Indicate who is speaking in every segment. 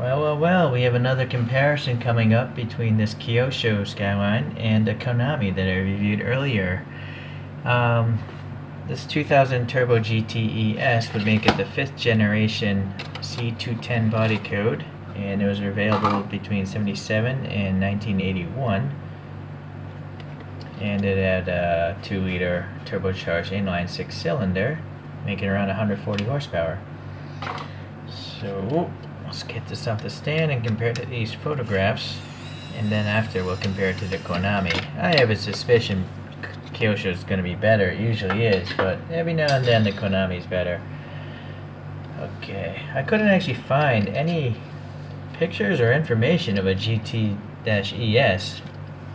Speaker 1: Well, we have another comparison coming up between this Kyosho Skyline and a Konami that I reviewed earlier. Um, this 2000 Turbo GTES would make it the 5th generation C210 body code, and it was available between 77 and 1981. And it had a 2-liter turbocharged inline 6-cylinder, making around 140 horsepower. So let's get this off the stand and compare it to these photographs, and then after we'll compare it to the Konami. I have a suspicion Kyosho is going to be better. It usually is, but every now and then the Konami is better. Okay, I couldn't actually find any pictures or information of a GT-ES.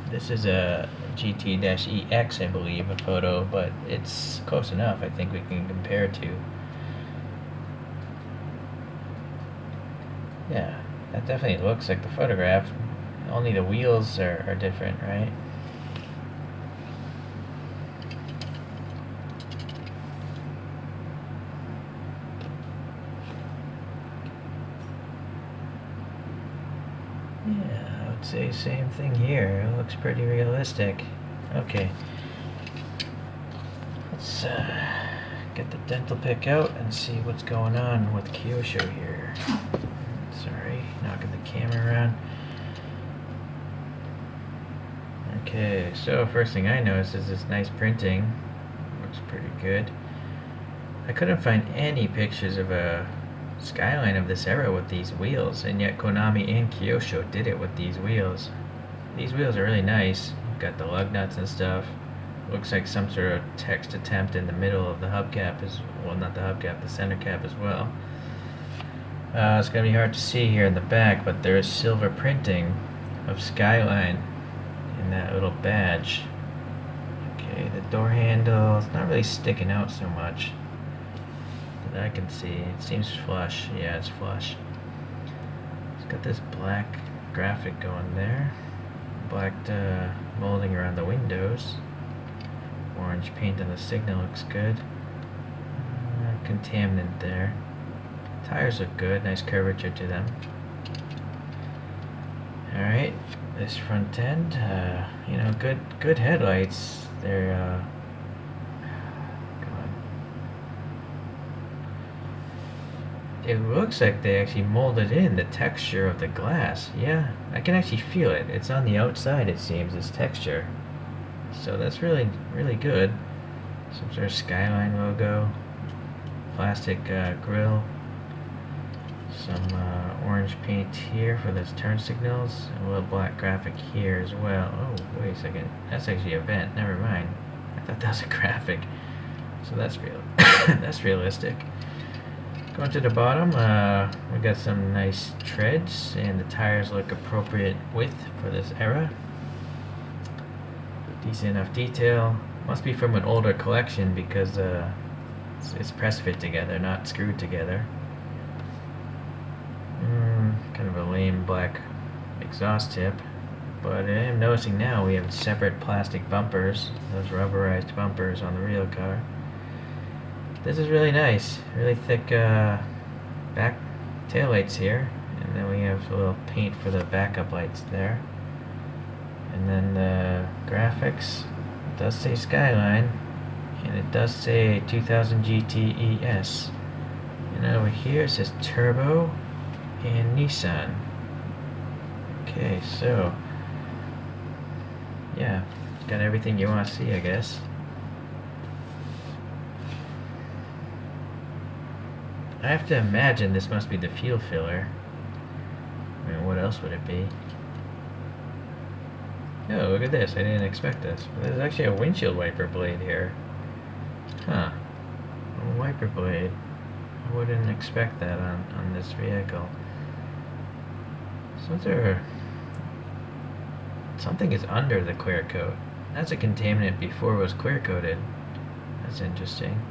Speaker 1: This is a GT-EX, I believe, a photo, but it's close enough. I think we can compare to. Yeah, that definitely looks like the photograph. Only the wheels are different, right? Yeah, I would say same thing here. It looks pretty realistic. Okay. Let's get the dental pick out and see what's going on with Kyosho here. Sorry, knocking the camera around. Okay, so first thing I noticed is this nice printing. Looks pretty good. I couldn't find any pictures of a Skyline of this era with these wheels, and yet Konami and Kyosho did it with these wheels. These wheels are really nice. You've got the lug nuts and stuff. Looks like some sort of text attempt in the middle of the hubcap well, not the hubcap, the center cap as well. It's going to be hard to see here in the back, but there is silver printing of Skyline in that little badge. Okay, the door handle is not really sticking out so much that I can see. It seems flush. Yeah, it's flush. It's got this black graphic going there. Black molding around the windows. Orange paint on the signal looks good. Contaminant there. Tires look good, nice curvature to them. Alright, this front end, good headlights. They're, it looks like they actually molded in the texture of the glass. Yeah, I can actually feel it. It's on the outside, it seems, this texture. So that's really, really good. Some sort of Skyline logo. Plastic grille. Some orange paint here for those turn signals, and a little black graphic here as well. Oh, wait a second. That's actually a vent. Never mind. I thought that was a graphic. So that's real. That's realistic. Going to the bottom, we got some nice treads, and the tires look appropriate width for this era. Decent enough detail. Must be from an older collection because it's press fit together, not screwed together. Kind of a lame black exhaust tip, but I am noticing now we have separate plastic bumpers, those rubberized bumpers on the real car. This is really nice, really thick back taillights here, and then we have a little paint for the backup lights there. And then the graphics, it does say Skyline, and it does say 2000 GTES. And over here it says Turbo and Nissan. Okay, so yeah, got everything you want to see, I guess. I have to imagine this must be the fuel filler. I mean, what else would it be? Oh, look at this. I didn't expect this. There's actually a windshield wiper blade here. Huh. A wiper blade. I wouldn't expect that on this vehicle. So something is under the clear coat. That's a contaminant before it was clear coated. That's interesting.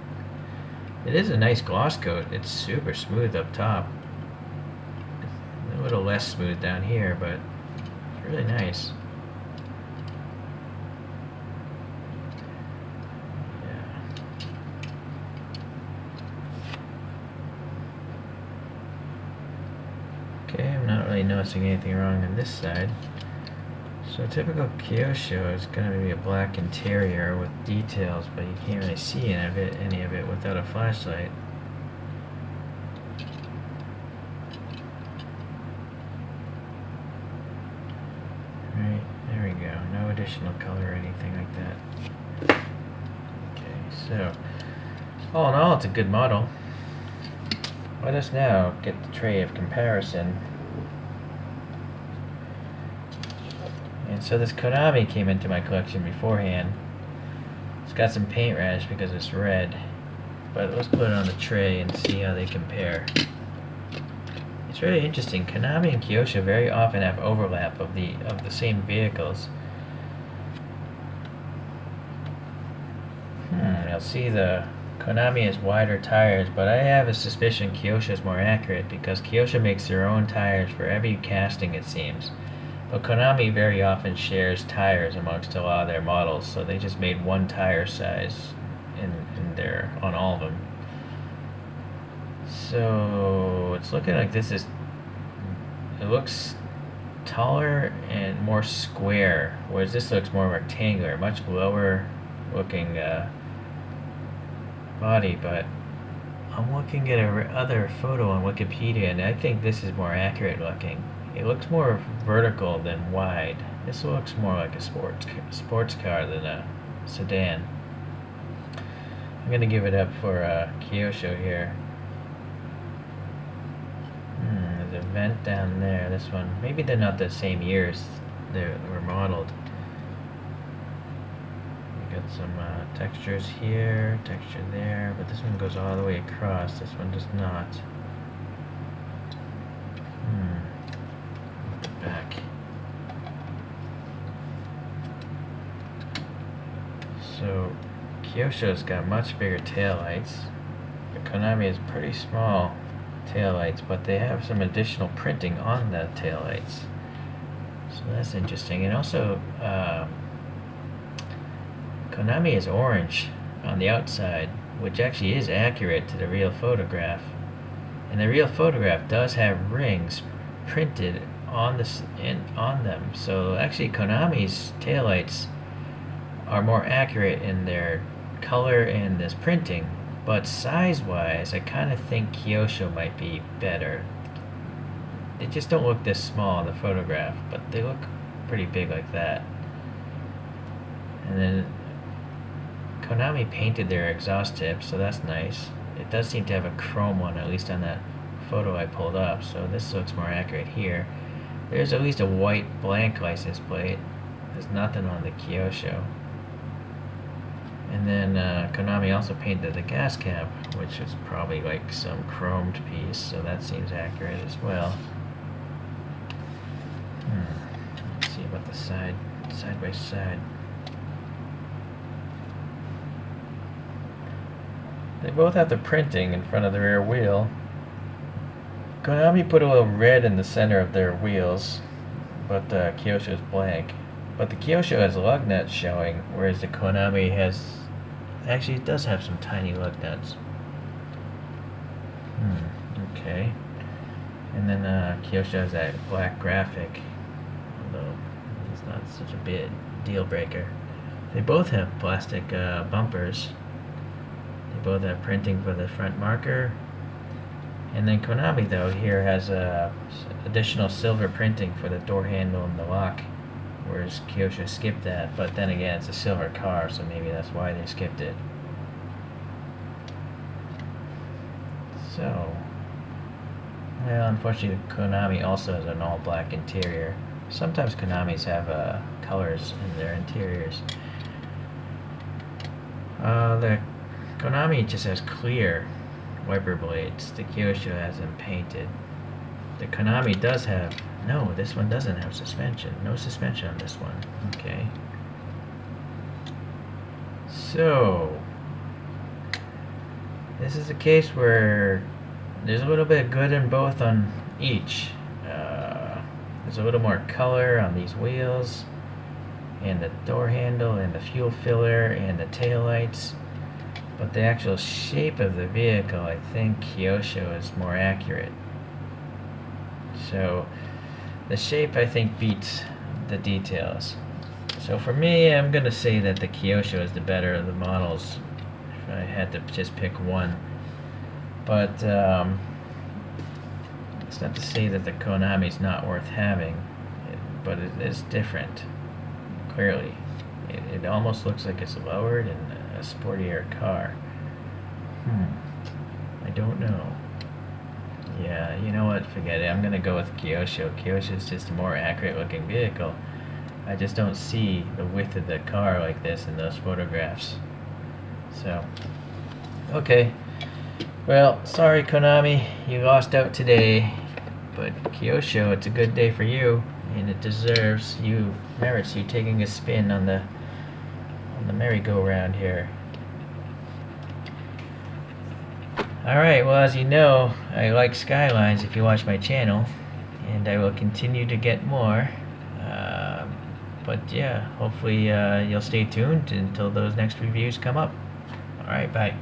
Speaker 1: It is a nice gloss coat. It's super smooth up top. A little less smooth down here, but it's really nice. Okay, I'm not really noticing anything wrong on this side. So typical Kyosho is going to be a black interior with details, but you can't really see any of it without a flashlight. Right, there we go. No additional color or anything like that. Okay, so all in all, it's a good model. Let us now get the tray of comparison. And so this Konami came into my collection beforehand. It's got some paint rash because it's red, but let's put it on the tray and see how they compare. It's really interesting. Konami and Kyosho very often have overlap of the same vehicles. You'll see the Konami has wider tires, but I have a suspicion Kyosho is more accurate because Kyosho makes their own tires for every casting, it seems. But Konami very often shares tires amongst a lot of their models, so they just made one tire size on all of them. So it's looking like it looks taller and more square, whereas this looks more rectangular, much lower looking body. But I'm looking at other photo on Wikipedia, and I think this is more accurate looking. It looks more vertical than wide. This looks more like a sports car than a sedan. I'm gonna give it up for Kyosho here. There's a vent down there. This one, maybe they're not the same years they were modeled. We got some textures here, texture there, but this one goes all the way across. This one does not. Back. So Kyosho's got much bigger taillights. The Konami has pretty small taillights, but they have some additional printing on the taillights. So that's interesting. And also Konami is orange on the outside, which actually is accurate to the real photograph. And the real photograph does have rings printed on them. So actually Konami's taillights are more accurate in their color and this printing, but size-wise, I kind of think Kyosho might be better. They just don't look this small in the photograph, but they look pretty big like that. And then Konami painted their exhaust tips, so that's nice. It does seem to have a chrome one, at least on that photo I pulled up, so this looks more accurate here. There's at least a white blank license plate. There's nothing on the Kyosho. And then Konami also painted the gas cap, which is probably like some chromed piece, so that seems accurate as well. Let's see about the side by side. They both have the printing in front of the rear wheel. Konami put a little red in the center of their wheels, but the Kyosho is blank. But the Kyosho has lug nuts showing, whereas the Konami has... Actually, it does have some tiny lug nuts. Okay. And then Kyosho has that black graphic, although it's not such a big deal breaker. They both have plastic bumpers. They both have printing for the front marker. And then Konami, though, here has additional silver printing for the door handle and the lock, whereas Kyosho skipped that. But then again, it's a silver car, so maybe that's why they skipped it. So, well, unfortunately, Konami also has an all-black interior. Sometimes Konamis have colors in their interiors. The Konami just has clear wiper blades. The Kyosho has them painted. The Konami does have... No, this one doesn't have suspension. No suspension on this one. Okay. So, this is a case where there's a little bit of good in both on each. There's a little more color on these wheels, and the door handle, and the fuel filler, and the tail lights. But the actual shape of the vehicle, I think Kyosho is more accurate. So the shape, I think, beats the details. So for me, I'm gonna say that the Kyosho is the better of the models, if I had to just pick one. But it's not to say that the Konami's not worth having, but it is different, clearly. It almost looks like it's lowered in a sportier car. I don't know. Yeah, you know what? Forget it. I'm gonna go with Kyosho. Kyosho is just a more accurate looking vehicle. I just don't see the width of the car like this in those photographs. So, okay. Well, sorry Konami, you lost out today. But Kyosho, it's a good day for you, and it merits you taking a spin on the merry-go-round here. Alright, well, as you know, I like Skylines if you watch my channel, and I will continue to get more. But yeah, hopefully you'll stay tuned until those next reviews come up. Alright, bye.